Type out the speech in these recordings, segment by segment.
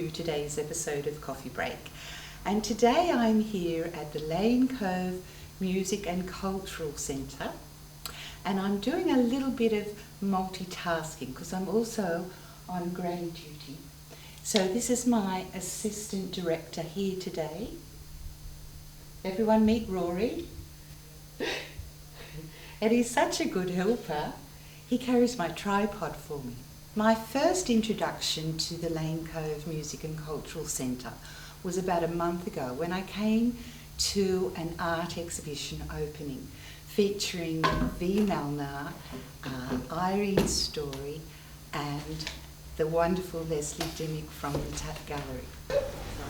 to today's episode of Coffee Break. And today I'm here at the Cove Music and Cultural Centre, and I'm doing a little bit of multitasking because I'm also on grade duty. So this is my assistant director here today. Everyone meet Rory. And he's such a good helper. He carries my tripod for me. My first introduction to the Cove Music and Cultural Centre was about a month ago when I came to an art exhibition opening featuring Vee Malnar, Irene Storay and the wonderful Lesley Dimmick from the gallery.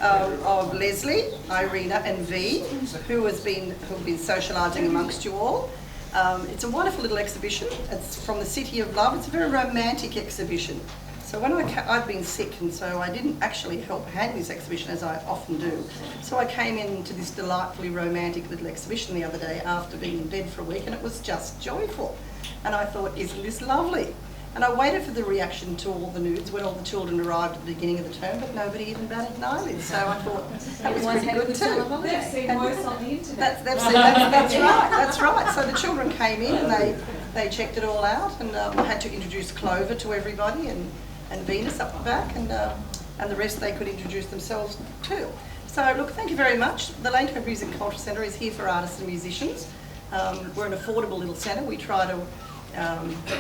Of Lesley, Irena and Vee, who've been socialising amongst you all. It's a wonderful little exhibition. It's from the City of Love. It's a very romantic exhibition. So when I've been sick, and so I didn't actually help hang this exhibition as I often do. So I came into this delightfully romantic little exhibition the other day after being in bed for a week, and it was just joyful. And I thought, isn't this lovely? And I waited for the reaction to all the nudes when all the children arrived at the beginning of the term, but nobody even batted an eyelid. So I thought that was pretty good too. They've seen worse on the internet. That's right. So the children came in and they checked it all out, and I had to introduce Clover to everybody and Venus up the back, and the rest they could introduce themselves too. So look, thank you very much. The Cove Music and Culture Centre is here for artists and musicians. We're an affordable little centre. We try to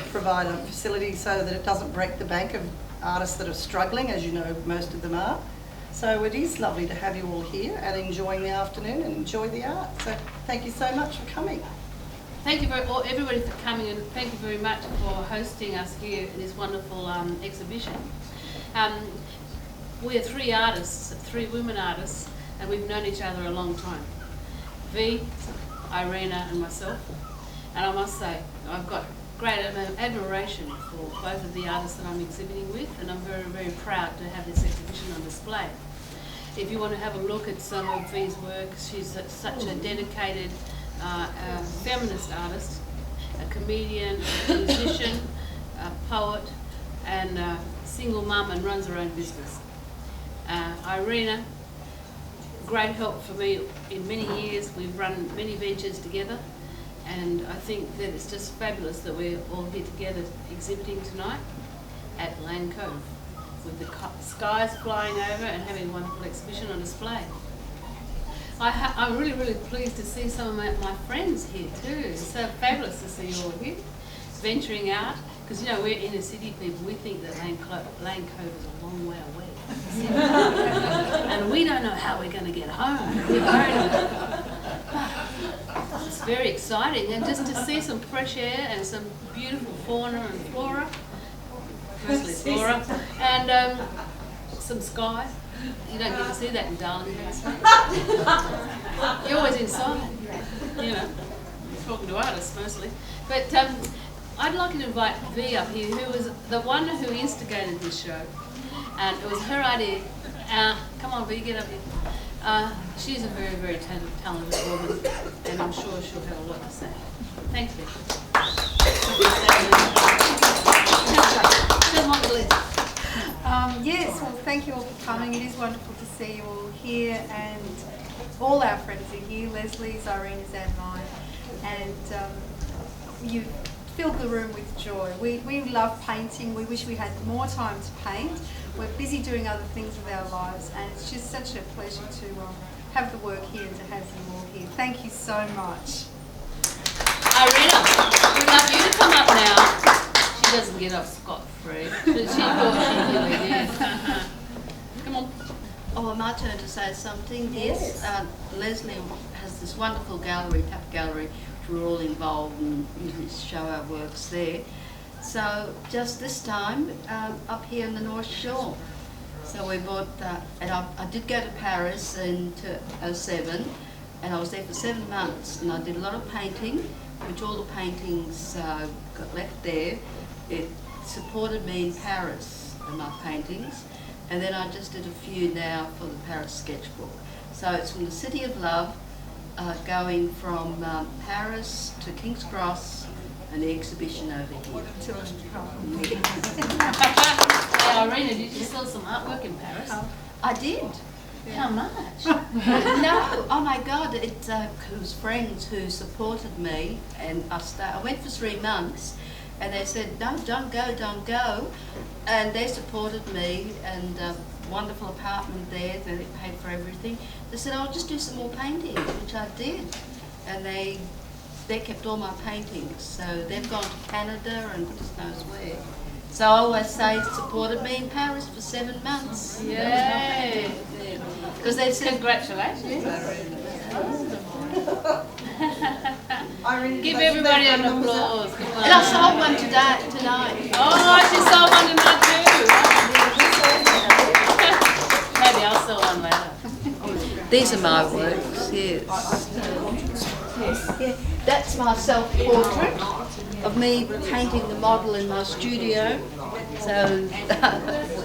provide a facility so that it doesn't break the bank of artists that are struggling, as you know most of them are. So it is lovely to have you all here and enjoying the afternoon and enjoy the art. So thank you so much for coming. Thank you everybody for coming, and thank you very much for hosting us here in this wonderful exhibition. We are three artists, three women artists, and we've known each other a long time. Vee, Irena and myself. And I must say, I've got great admiration for both of the artists that I'm exhibiting with, and I'm very, very proud to have this exhibition on display. If you want to have a look at some of Vee's work, she's such a dedicated feminist artist, a comedian, a musician, a poet, and a single mum, and runs her own business. Irena, great help for me in many years. We've run many ventures together. And I think that it's just fabulous that we're all here together exhibiting tonight at Cove, with the skies flying over and having a wonderful exhibition on display. I'm really, really pleased to see some of my friends here too. It's so fabulous to see you all here, venturing out, because you know we're inner city people. We think that Cove is a long way away, and we don't know how we're going to get home. It's very exciting, and just to see some fresh air and some beautiful fauna and flora, mostly flora, and some sky. You don't get to see that in Darling. You're always inside, you know, talking to artists mostly. But I'd like to invite Vee up here, who was the one who instigated this show, and it was her idea. Come on, Vee, get up here. She's a very, very talented woman, and I'm sure she'll have a lot to say. Thanks, Vee. Yes, well, thank you all for coming. It is wonderful to see you all here, and all our friends are here, Lesley's, Irena's and mine, and you've filled the room with joy. We love painting. We wish we had more time to paint. We're busy doing other things with our lives, and it's just such a pleasure to have the work here and to have you all here. Thank you so much. Irena, we'd love you to come up now. She doesn't get off scot-free, but she thought she really did. Come on. Oh, my turn to say something. Yes. Lesley has this wonderful gallery, Tap Gallery, which we're all involved in. We show our works there. So just this time, up here in the North Shore. So we bought, and I did go to Paris in 2007, and I was there for 7 months, and I did a lot of painting, which all the paintings got left there. It supported me in Paris and my paintings, and then I just did a few now for the Paris sketchbook. So it's from the City of Love, going from Paris to King's Cross, and the exhibition over here. Hey, Irena, did you sell some artwork in Paris? I did. How much? No, oh my God, it was friends who supported me, and I went for 3 months, and they said, no, don't go, and they supported me, and wonderful apartment there, they paid for everything. They said, I'll just do some more painting, which I did, and they kept all my paintings, so they've gone to Canada and goodness knows where. So I always say, supported me in Paris for 7 months. Yay! Because they said, Congratulations. Irene, Give everybody an applause. Come on. and I sold one tonight. Oh, she sold one tonight too. Maybe I'll sell one later. These are my works, yes. Yeah, that's my self-portrait of me painting the model in my studio. So,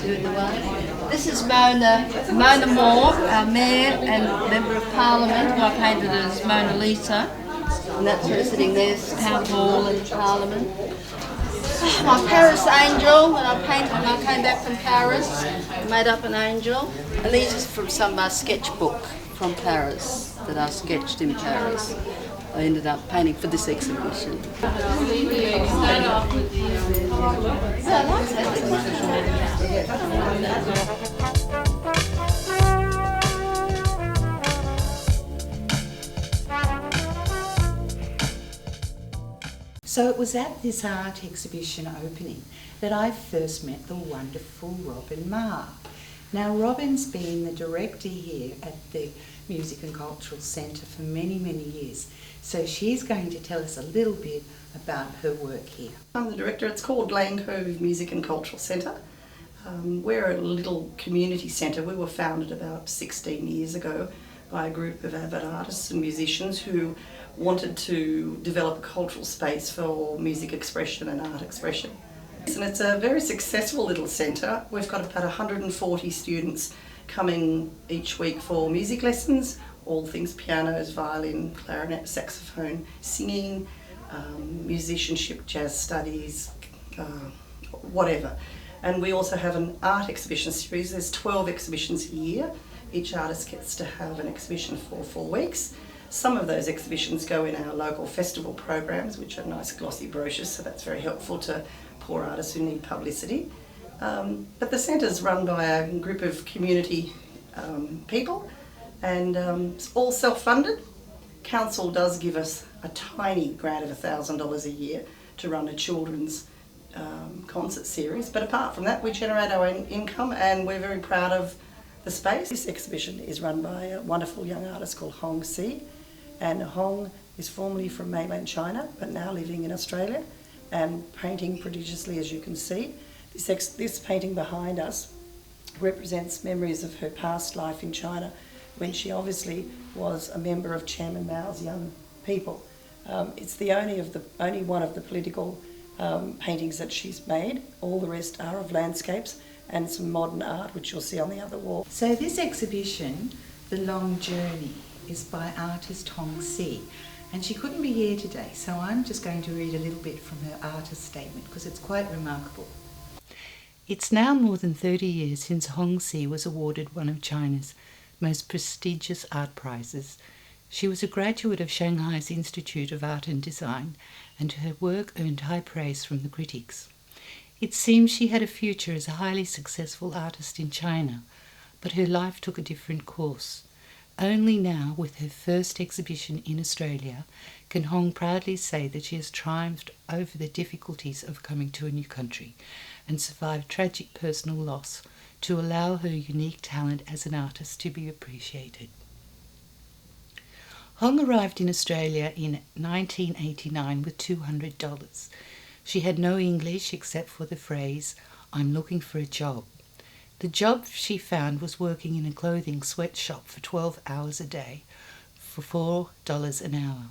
do the one. This is Mona Moore, our Mayor and Member of Parliament, who I painted as Mona Lisa. And that's her sitting there, Town Hall in Parliament. My Paris angel, when I painted when I came back from Paris, I made up an angel. And these are from some of my sketchbook from Paris that I sketched in Paris. I ended up painting for this exhibition. Start off with the I like that. So it was at this art exhibition opening that I first met the wonderful Robyn Malnar. Now Robyn's been the director here at the Music and Cultural Centre for many, many years. So she's going to tell us a little bit about her work here. I'm the director. It's called Cove Music and Cultural Centre. We're a little community centre. We were founded about 16 years ago by a group of avid artists and musicians who wanted to develop a cultural space for music expression and art expression. And it's a very successful little centre. We've got about 140 students coming each week for music lessons, all things pianos, violin, clarinet, saxophone, singing, musicianship, jazz studies, whatever. And we also have an art exhibition series. There's 12 exhibitions a year. Each artist gets to have an exhibition for 4 weeks. Some of those exhibitions go in our local festival programs, which are nice glossy brochures, so that's very helpful to poor artists who need publicity. But the centre's run by a group of community people, and it's all self-funded. Council does give us a tiny grant of $1,000 a year to run a children's concert series, but apart from that we generate our own income and we're very proud of the space. This exhibition is run by a wonderful young artist called Hong Si, and Hong is formerly from mainland China but now living in Australia and painting prodigiously, as you can see. This painting behind us represents memories of her past life in China when she obviously was a member of Chairman Mao's young people. It's the only one of the political paintings that she's made. All the rest are of landscapes and some modern art, which you'll see on the other wall. So this exhibition, The Long Journey, is by artist Hong Si, and she couldn't be here today, so I'm just going to read a little bit from her artist statement because it's quite remarkable. It's now more than 30 years since Hong Si was awarded one of China's most prestigious art prizes. She was a graduate of Shanghai's Institute of Art and Design, and her work earned high praise from the critics. It seems she had a future as a highly successful artist in China, but her life took a different course. Only now, with her first exhibition in Australia, can Hong proudly say that she has triumphed over the difficulties of coming to a new country and survived tragic personal loss to allow her unique talent as an artist to be appreciated. Hong arrived in Australia in 1989 with $200. She had no English except for the phrase, "I'm looking for a job." The job she found was working in a clothing sweatshop for 12 hours a day for $4 an hour.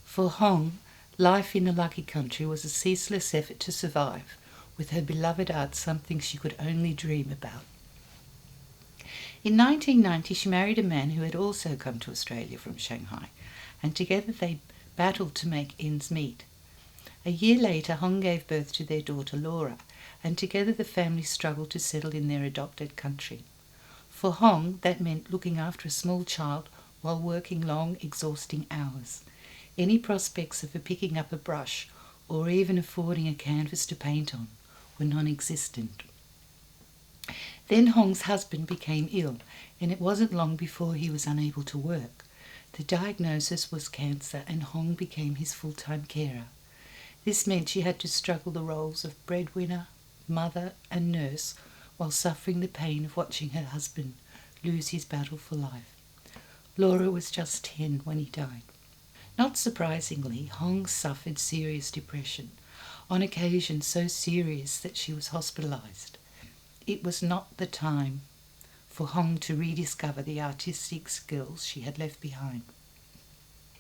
For Hong, life in a lucky country was a ceaseless effort to survive, with her beloved art something she could only dream about. In 1990 she married a man who had also come to Australia from Shanghai, and together they battled to make ends meet. A year later, Hong gave birth to their daughter Laura, and together the family struggled to settle in their adopted country. For Hong, that meant looking after a small child while working long, exhausting hours. Any prospects of her picking up a brush or even affording a canvas to paint on were non-existent. Then Hong's husband became ill, and it wasn't long before he was unable to work. The diagnosis was cancer, and Hong became his full-time carer. This meant she had to struggle the roles of breadwinner, mother and nurse while suffering the pain of watching her husband lose his battle for life. Laura was just 10 when he died. Not surprisingly, Hong suffered serious depression, on occasion so serious that she was hospitalised. It was not the time for Hong to rediscover the artistic skills she had left behind.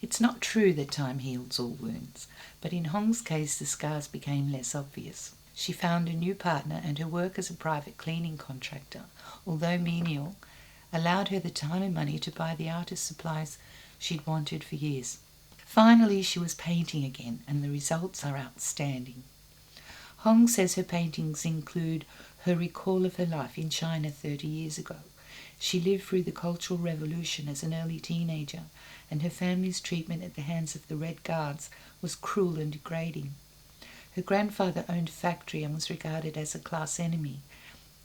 It's not true that time heals all wounds, but in Hong's case the scars became less obvious. She found a new partner, and her work as a private cleaning contractor, although menial, allowed her the time and money to buy the artist supplies she'd wanted for years. Finally, she was painting again, and the results are outstanding. Hong says her paintings include her recall of her life in China 30 years ago. She lived through the Cultural Revolution as an early teenager, and her family's treatment at the hands of the Red Guards was cruel and degrading. Her grandfather owned a factory and was regarded as a class enemy.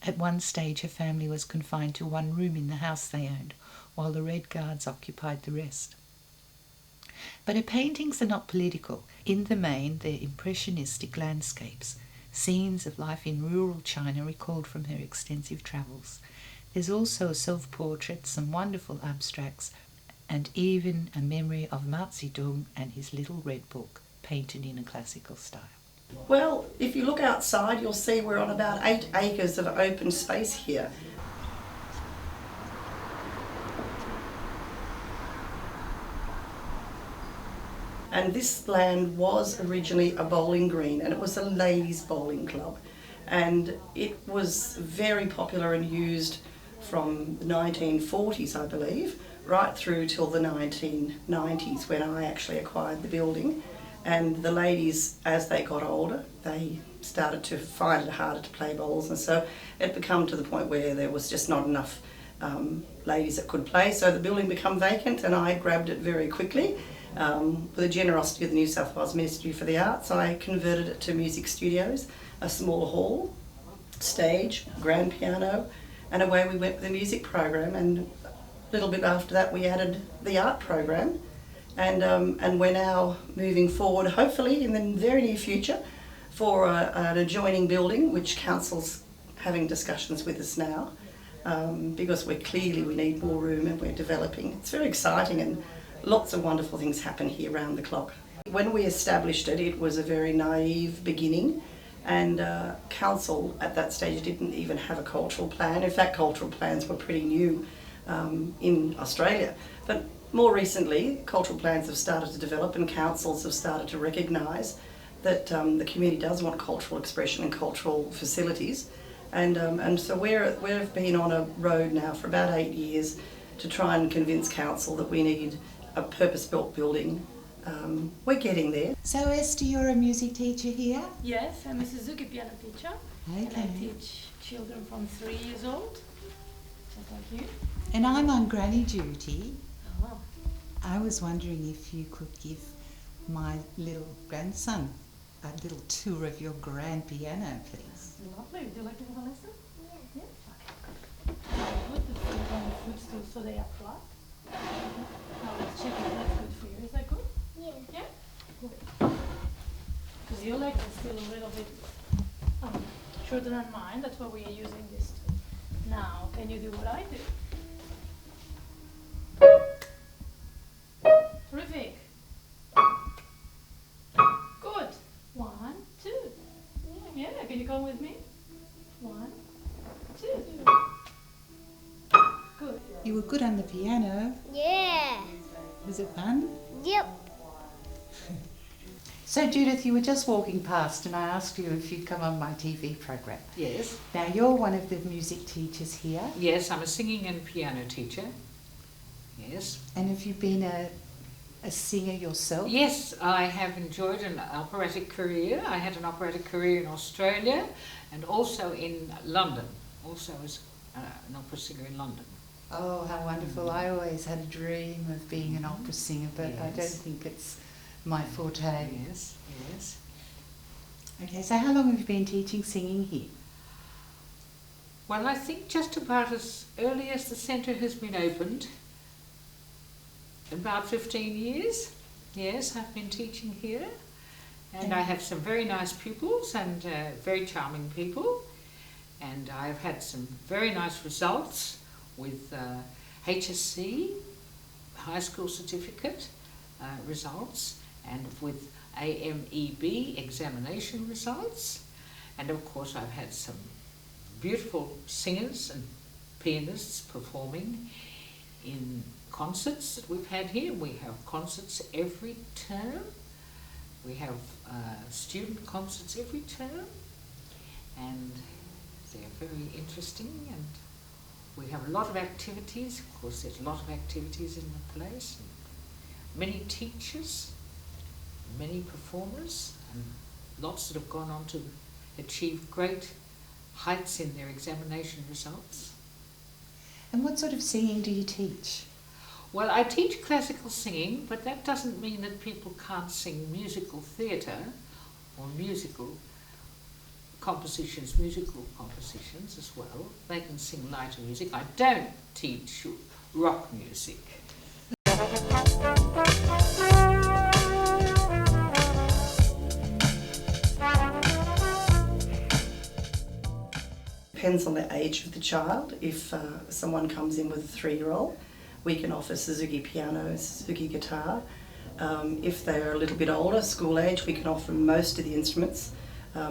At one stage, her family was confined to one room in the house they owned, while the Red Guards occupied the rest. But her paintings are not political. In the main, they're impressionistic landscapes, scenes of life in rural China recalled from her extensive travels. There's also a self-portrait, some wonderful abstracts, and even a memory of Mao Zedong and his little red book, painted in a classical style. Well, if you look outside, you'll see we're on about 8 acres of open space here. And this land was originally a bowling green, and it was a ladies' bowling club. And it was very popular and used from the 1940s, I believe, right through till the 1990s, when I actually acquired the building. And the ladies, as they got older, they started to find it harder to play bowls, and so it became to the point where there was just not enough ladies that could play. So the building became vacant, and I grabbed it very quickly. With the generosity of the New South Wales Ministry for the Arts, I converted it to music studios, a small hall, stage, grand piano, and away we went with the music program. And a little bit after that, we added the art program. And we're now moving forward, hopefully in the very near future, for an adjoining building, which council's having discussions with us now, because we need more room and we're developing. It's very exciting, and lots of wonderful things happen here round the clock. When we established it, it was a very naive beginning, and council at that stage didn't even have a cultural plan. In fact, cultural plans were pretty new in Australia. But more recently, cultural plans have started to develop, and councils have started to recognise that the community does want cultural expression and cultural facilities. And so we've been on a road now for about 8 years to try and convince council that we need a purpose-built building. We're getting there. So Esther, you're a music teacher here? Yes, I'm a Suzuki piano teacher. Okay. And I teach children from 3 years old, just like you. And I'm on granny duty. Oh. I was wondering if you could give my little grandson a little tour of your grand piano, please. Lovely. Would you like to have a lesson? Yeah. Okay. Put the feet on the footstool so they are flat. Now let's check if that's good for you. Is that good? Yeah. Yeah? Good. Because your legs are still a little bit shorter than mine. That's why we are using this tool. Now, can you do what I do? Terrific. Good. 1, 2. Yeah, can you come with me? 1, 2. Good. You were good on the piano. Yeah. Was it fun? Yep. So Judith, you were just walking past and I asked you if you'd come on my TV program. Yes. Now you're one of the music teachers here. Yes, I'm a singing and piano teacher. Yes. And have you been a a singer yourself? Yes, I have enjoyed an operatic career. I had an operatic career in Australia and also in London, also as an opera singer in London. Oh, how wonderful. I always had a dream of being an opera singer, but I don't think it's my forte. Yes, yes. Okay, so how long have you been teaching singing here? Well, I think just about as early as the centre has been opened, about 15 years. Yes, I've been teaching here. And I have some very nice pupils and very charming people. And I've had some very nice results with HSC, high school certificate results, and with AMEB examination results. And of course I've had some beautiful singers and pianists performing in concerts that we've had here. We have concerts every term. We have student concerts every term, and they're very interesting, and we have a lot of activities. Of course, there's a lot of activities in the place. Many teachers, many performers, and lots that have gone on to achieve great heights in their examination results. And what sort of singing do you teach? Well, I teach classical singing, but that doesn't mean that people can't sing musical theatre or musical compositions as well. They can sing lighter music. I don't teach rock music. Depends on the age of the child. If someone comes in with a 3-year-old, we can offer Suzuki piano, Suzuki guitar. If they're a little bit older, school age, we can offer most of the instruments.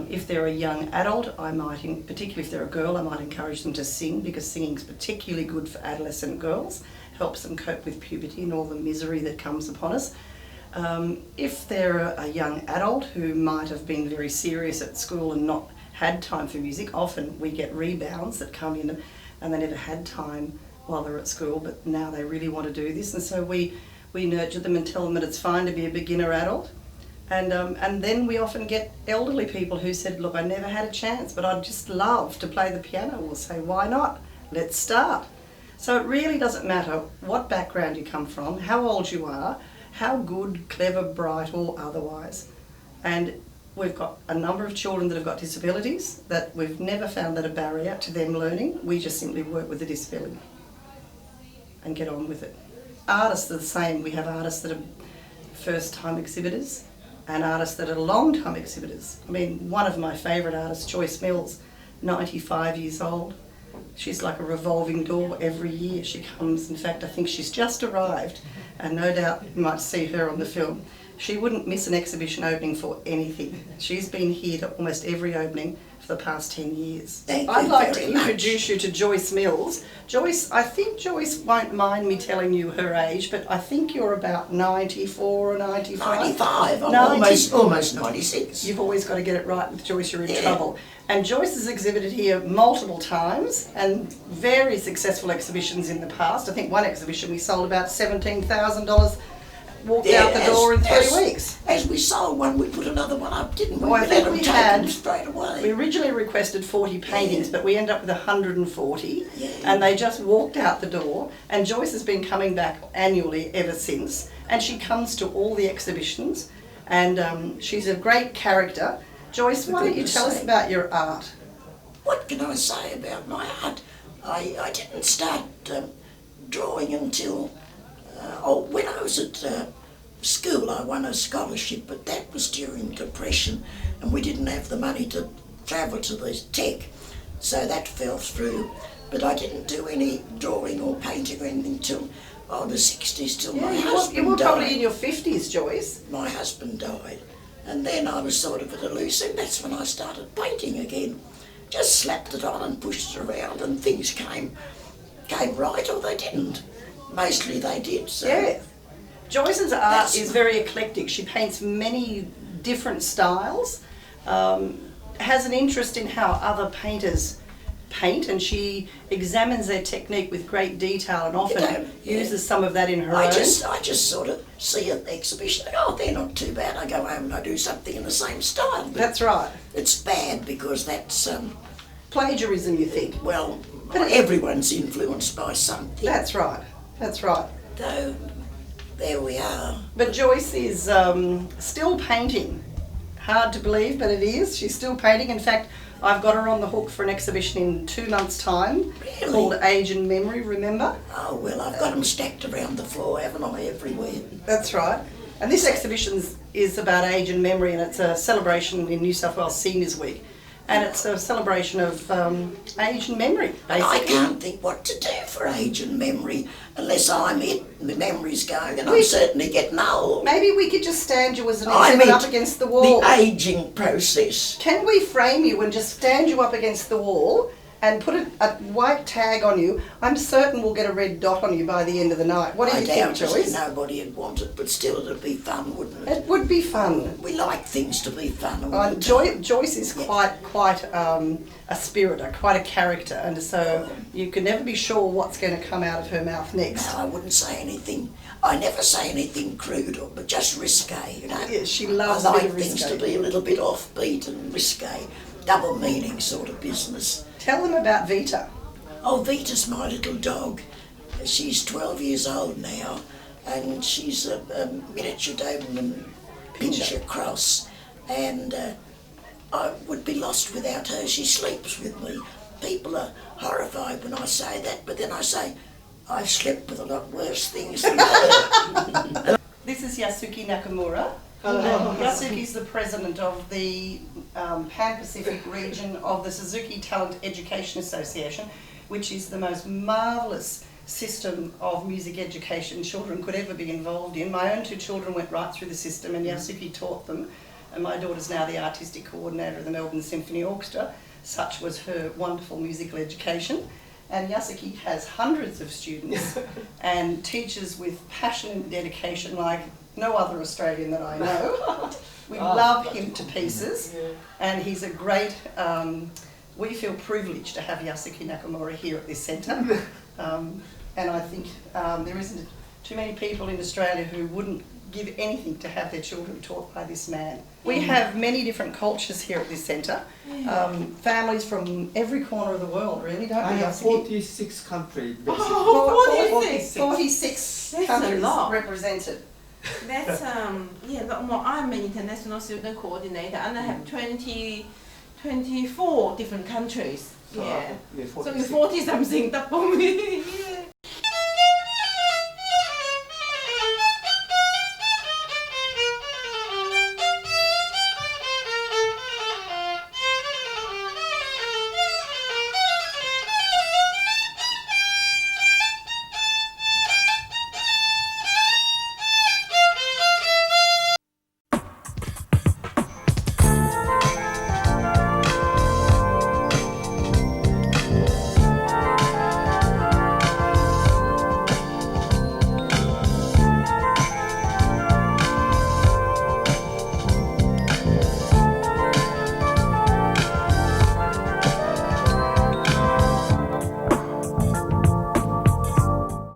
If they're a young adult, particularly if they're a girl, I might encourage them to sing, because singing is particularly good for adolescent girls, helps them cope with puberty and all the misery that comes upon us. If they're a young adult who might have been very serious at school and not had time for music, often we get rebounds that come in and they never had time while they're at school, but now they really want to do this, and so we nurture them and tell them that it's fine to be a beginner adult. And then we often get elderly people who said, look, I never had a chance, but I'd just love to play the piano. We'll say, why not? Let's start. So it really doesn't matter what background you come from, how old you are, how good, clever, bright or otherwise. And we've got a number of children that have got disabilities that we've never found that a barrier to them learning. We just simply work with the disability and get on with it. Artists are the same. We have artists that are first-time exhibitors and artists that are long-time exhibitors. I mean, one of my favourite artists, Joyce Mills, 95 years old. She's like a revolving door every year. She comes, in fact, I think she's just arrived, and no doubt you might see her on the film. She wouldn't miss an exhibition opening for anything. She's been here to almost every opening for the past 10 years. I'd like to introduce you to Joyce Mills. Joyce, I think Joyce won't mind me telling you her age, but I think you're about 94 or 95. 95, I'm 90. almost 96. You've always got to get it right with Joyce, you're in trouble. And Joyce has exhibited here multiple times and very successful exhibitions in the past. I think one exhibition we sold about $17,000, walked out the door in 3 weeks. As we sold one, we put another one up, didn't we? Well, I think we had straight away. We originally requested 40 paintings, but we ended up with 140, and they just walked out the door. And Joyce has been coming back annually ever since, and she comes to all the exhibitions, and she's a great character. Joyce, why don't you tell us about your art? What can I say about my art? I didn't start drawing until when I was at school. I won a scholarship, but that was during Depression, and we didn't have the money to travel to the Tech, so that fell through. But I didn't do any drawing or painting or anything till the 60s, till my husband died. You were probably in your 50s, Joyce. My husband died, and then I was sort of at a loose end. That's when I started painting again. Just slapped it on and pushed it around, and things came right, or they didn't. Mostly they did. So. Yeah. Joyce's art is very eclectic. She paints many different styles, has an interest in how other painters paint, and she examines their technique with great detail and often Yeah. uses some of that in her I own. just sort of see an exhibition and oh, they're not too bad. I go home and I do something in the same style. But That's right. it's bad because that's, Plagiarism, you think? well, everyone's influenced by something. That's right. That's right. Though, there we are. But Joyce is still painting. Hard to believe, but it is. She's still painting. In fact, I've got her on the hook for an exhibition in 2 months' time Really? called Age and Memory, remember? Oh, well, I've got them stacked around the floor, haven't I, everywhere? That's right. And this exhibition is about age and memory, and it's a celebration in New South Wales Seniors Week. And it's a celebration of age and memory, And I basically. can't think what to do for age and memory unless I'm it and the memory's going and I'm certainly getting old. Maybe we could just stand you as an I exhibit meant up against the wall. the ageing process. Can we frame you and just stand you up against the wall and put a white tag on you? I'm certain we'll get a red dot on you by the end of the night. What do I you think, doubt Joyce? nobody would want it, but still it'd be fun, wouldn't it? It would be fun. We like things to be fun. all the time. Joyce is quite a spirit, quite a character, and so you can never be sure what's going to come out of her mouth next. No, I wouldn't say anything. I never say anything crude, but just risque, you know. Yeah, she loves I a bit like of things risque. to be a little bit offbeat and risque, double meaning sort of business. Tell them about Vita. Oh, Vita's my little dog. She's 12 years old now, and she's a miniature Doberman Pinscher cross, and I would be lost without her. She sleeps with me. People are horrified when I say that, but then I say, I've slept with a lot worse things than her. This is Yasuki Nakamura. Yasuki is the president of the Pan-Pacific region of the Suzuki Talent Education Association, which is the most marvellous system of music education children could ever be involved in. My own 2 children went right through the system and Yasuki taught them, and my daughter's now the artistic coordinator of the Melbourne Symphony Orchestra. Such was her wonderful musical education. And Yasuki has hundreds of students and teaches with passion and dedication like no other Australian that I know. We love him to pieces, and he's a great, we feel privileged to have Yasuki Nakamura here at this centre. And I think there isn't too many people in Australia who wouldn't give anything to have their children taught by this man. We have many different cultures here at this centre, families from every corner of the world, really, don't we? I have Yasuki? 46 countries, basically. Oh, 46 That's a countries lot. represented. That's yeah, a lot more. I'm an international student coordinator, and I have 24 different countries. Yeah. Yeah, So you're 46. 40 something, double me. Yeah.